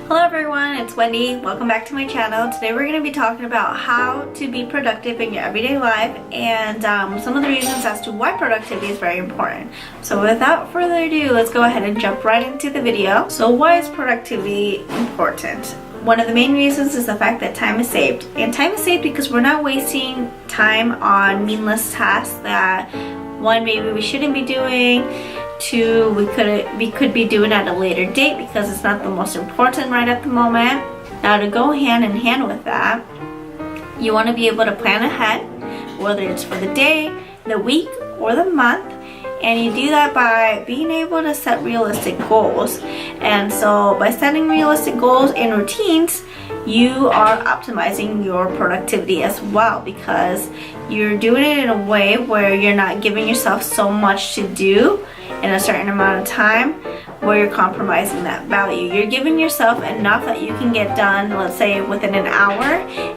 Hello everyone, it's Wendy. Welcome back to my channel. Today we're going to be talking about how to be productive in your everyday life and some of the reasons as to why productivity is very important. So without further ado, let's go ahead and jump right into the video. So why is productivity important? One of the main reasons is the fact that time is saved. And time is saved because we're not wasting time on meaningless tasks that, one, maybe we shouldn't be doing, two, we could be doing at a later date because it's not the most important right at the moment. Now, to go hand in hand with that, you want to be able to plan ahead, whether it's for the day, the week, or the month. And you do that by being able to set realistic goals. And so by setting realistic goals and routines, you are optimizing your productivity as well, because you're doing it in a way where you're not giving yourself so much to do in a certain amount of time where you're compromising that value. You're giving yourself enough that you can get done, let's say within an hour,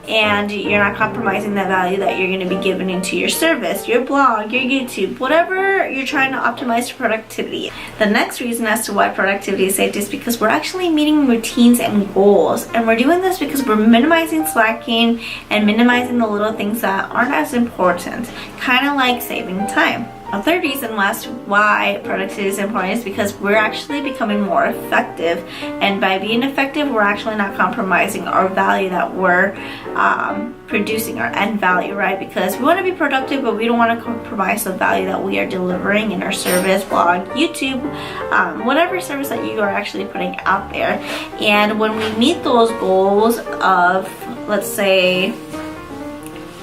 and you're not compromising that value that you're going to be giving into your service, your blog, your YouTube, whatever you're trying to optimize for productivity. The next reason as to why productivity is saved is because we're actually meeting routines and goals, and we're doing this because we're minimizing slacking and minimizing the little things that aren't as important, kind of like saving time. A third reason as to why productivity is important is because we're actually becoming more effective, and by being effective, we're actually not compromising our value that we're producing, our end value, right? Because we want to be productive, but we don't want to compromise the value that we are delivering in our service, blog, YouTube, whatever service that you are actually putting out there. And when we meet those goals of, let's say,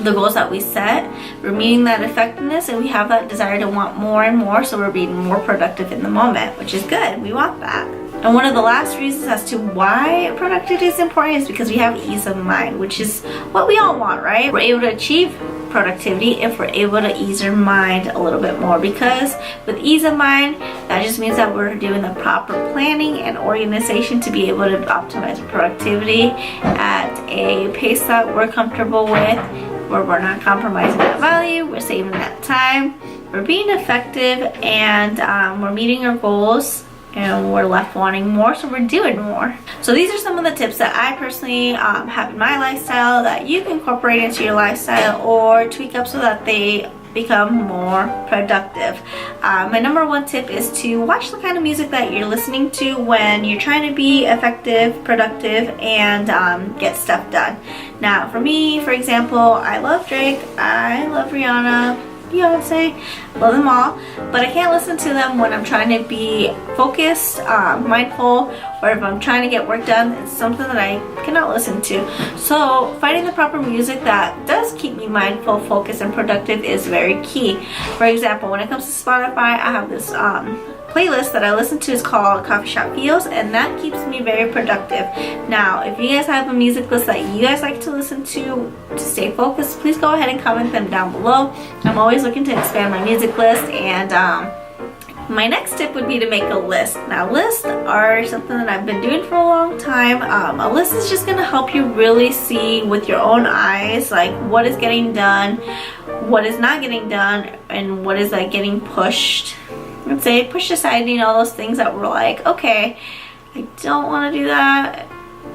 the goals that we set, we're meeting that effectiveness, and we have that desire to want more and more, so we're being more productive in the moment, which is good. We want that. And one of the last reasons as to why productivity is important is because we have ease of mind, which is what we all want, right? We're able to achieve productivity if we're able to ease our mind a little bit more, because with ease of mind, that just means that we're doing the proper planning and organization to be able to optimize productivity at a pace that we're comfortable with, where we're not compromising that value, we're saving that time, we're being effective, and we're meeting our goals, and we're left wanting more, so we're doing more. So these are some of the tips that I personally have in my lifestyle that you can incorporate into your lifestyle or tweak up so that they become more productive. My number one tip is to watch the kind of music that you're listening to when you're trying to be effective, productive, and get stuff done. Now, for me, for example, I love Drake, I love Rihanna, Beyonce, love them all, but I can't listen to them when I'm trying to be focused, mindful, or if I'm trying to get work done. It's something that I cannot listen to. So finding the proper music that does keep me mindful, focused, and productive is very key. For example, when it comes to Spotify, I have this playlist that I listen to. Is called Coffee Shop Feels, and that keeps me very productive. Now, if you guys have a music list that you guys like to listen to stay focused, please go ahead and comment them down below. I'm always looking to expand my music list. And my next tip would be to make a list. Now, lists are something that I've been doing for a long time. A list is just going to help you really see with your own eyes, like what is getting done, what is not getting done, and what is like getting pushed. Let's say pushed aside, you know, those things that we're like, okay, I don't want to do that,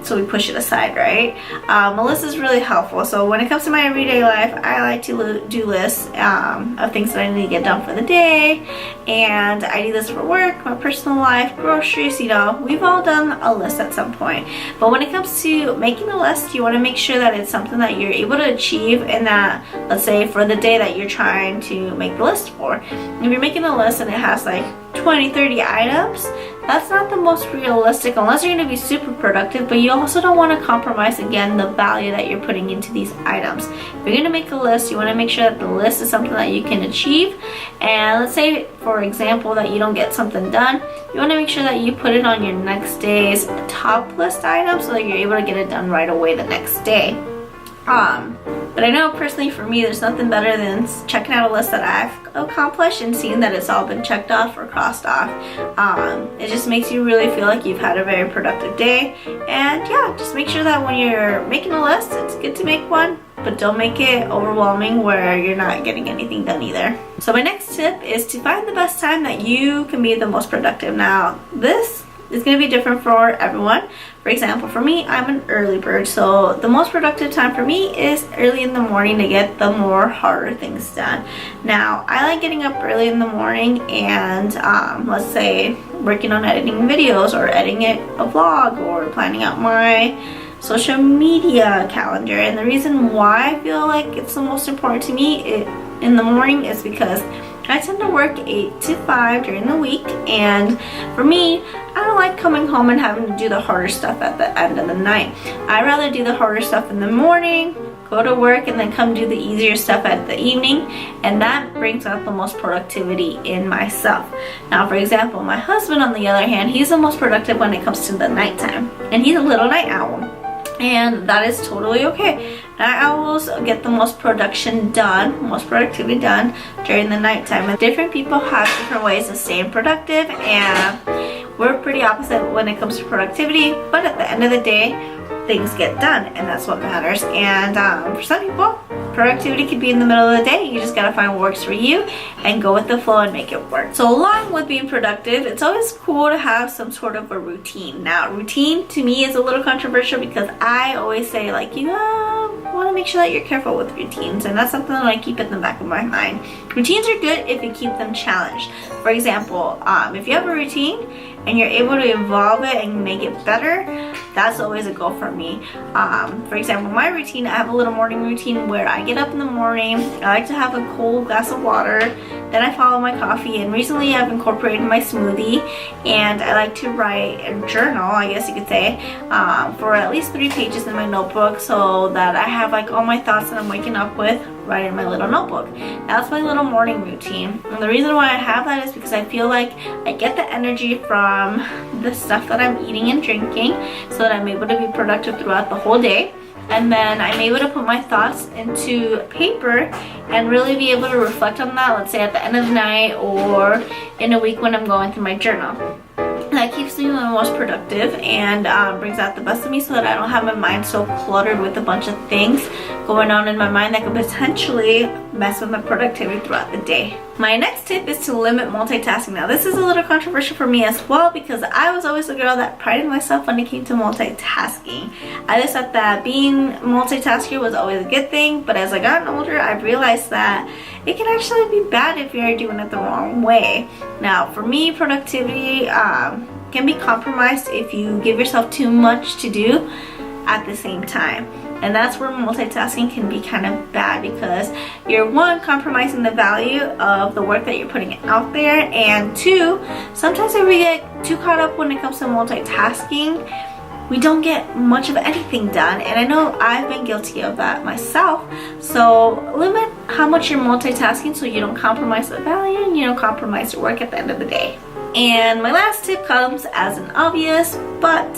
so we push it aside, right? A list is really helpful. So when it comes to my everyday life, I like to do lists of things that I need to get done for the day, and I do this for work, my personal life, groceries, you know, we've all done a list at some point. But when it comes to making a list, you want to make sure that it's something that you're able to achieve, and that, let's say, for the day that you're trying to make the list for. If you're making a list and it has like 20-30 items, that's not the most realistic unless you're going to be super productive, but you also don't want to compromise, again, the value that you're putting into these items. If you're going to make a list, you want to make sure that the list is something that you can achieve. And let's say, for example, that you don't get something done, you want to make sure that you put it on your next day's top list item so that you're able to get it done right away the next day. But I know personally for me, there's nothing better than checking out a list that I've accomplished and seeing that it's all been checked off or crossed off. It just makes you really feel like you've had a very productive day. And yeah, just make sure that when you're making a list, it's good to make one, but don't make it overwhelming where you're not getting anything done either. So my next tip is to find the best time that you can be the most productive. Now, this it's going to be different for everyone. For example, for me, I'm an early bird, so the most productive time for me is early in the morning to get the more harder things done. Now, I like getting up early in the morning and let's say working on editing videos or editing a vlog or planning out my social media calendar. And the reason why I feel like it's the most important to me in the morning is because I tend to work 8 to 5 during the week, and for me, I don't like coming home and having to do the harder stuff at the end of the night. I'd rather do the harder stuff in the morning, go to work, and then come do the easier stuff at the evening, and that brings out the most productivity in myself. Now, for example, my husband, on the other hand, he's the most productive when it comes to the nighttime, and he's a little night owl. And that is totally okay. Night owls get the most productivity done during the nighttime. And different people have different ways of staying productive, and we're pretty opposite when it comes to productivity. But at the end of the day, things get done, and that's what matters. And for some people, productivity could be in the middle of the day. You just gotta find what works for you and go with the flow and make it work. So along with being productive, it's always cool to have some sort of a routine. Now, routine to me is a little controversial because I always say, like, you want to make sure that you're careful with routines, and that's something that I keep in the back of my mind. Routines are good if you keep them challenged. For example, if you have a routine and you're able to evolve it and make it better, that's always a goal for me. For example, my routine, I have a little morning routine where I get up in the morning, I like to have a cold glass of water, then I follow my coffee, and recently I've incorporated my smoothie, and I like to write a journal, I guess you could say, for at least 3 pages in my notebook, so that I have like all my thoughts that I'm waking up with right in my little notebook. That's my little morning routine, and the reason why I have that is because I feel like I get the energy from the stuff that I'm eating and drinking, so that I'm able to be productive throughout the whole day. And then I'm able to put my thoughts into paper and really be able to reflect on that, let's say at the end of the night or in a week when I'm going through my journal. That keeps me the most productive and brings out the best of me, so that I don't have my mind so cluttered with a bunch of things going on in my mind that could potentially mess with my productivity throughout the day. My next tip is to limit multitasking. Now, this is a little controversial for me as well, because I was always a girl that prided myself when it came to multitasking. I just thought that being multitasker was always a good thing, but as I got older, I realized that it can actually be bad if you're doing it the wrong way. Now, for me, productivity can be compromised if you give yourself too much to do at the same time. And that's where multitasking can be kind of bad, because you're, one, compromising the value of the work that you're putting out there, and two, sometimes if we get too caught up when it comes to multitasking, we don't get much of anything done. And I know I've been guilty of that myself. So limit how much you're multitasking so you don't compromise the value and you don't compromise your work at the end of the day. And my last tip comes as an obvious, but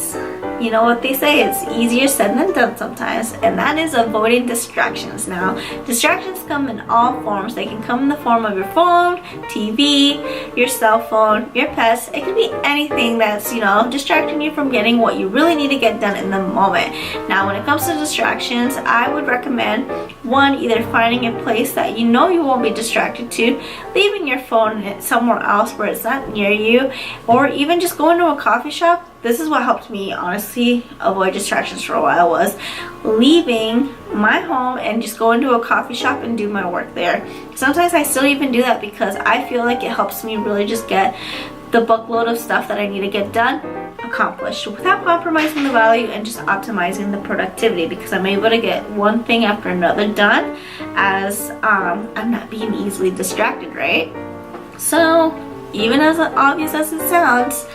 you know what they say, it's easier said than done sometimes, and that is avoiding distractions. Now, distractions come in all forms. They can come in the form of your phone, TV, your cell phone, your pets. It could be anything that's, distracting you from getting what you really need to get done in the moment. Now, when it comes to distractions, I would recommend, one, either finding a place that you know you won't be distracted to, leaving your phone somewhere else where it's not near you, or even just going to a coffee shop. This is what helped me honestly avoid distractions for a while, was leaving my home and just going to a coffee shop and do my work there. Sometimes I still even do that because I feel like it helps me really just get the buckload of stuff that I need to get done accomplished without compromising the value and just optimizing the productivity, because I'm able to get one thing after another done as I'm not being easily distracted, right? So even as obvious as it sounds,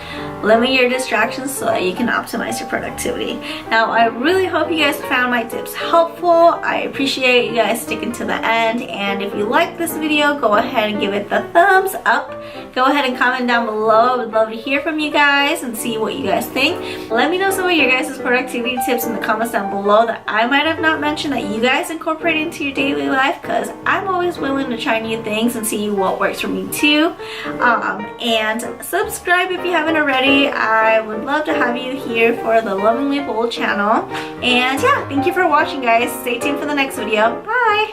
limit your distractions so that you can optimize your productivity. Now, I really hope you guys found my tips helpful. I appreciate you guys sticking to the end, and if you like this video, go ahead and give it the thumbs up. Go ahead and comment down below. I would love to hear from you guys and see what you guys think. Let me know some of your guys' productivity tips in the comments down below that I might have not mentioned that you guys incorporate into your daily life, because I'm always willing to try new things and see what works for me too. And subscribe if you haven't already. I would love to have you here for the Lovingly Bold channel. And yeah, thank you for watching, guys. Stay tuned for the next video. Bye!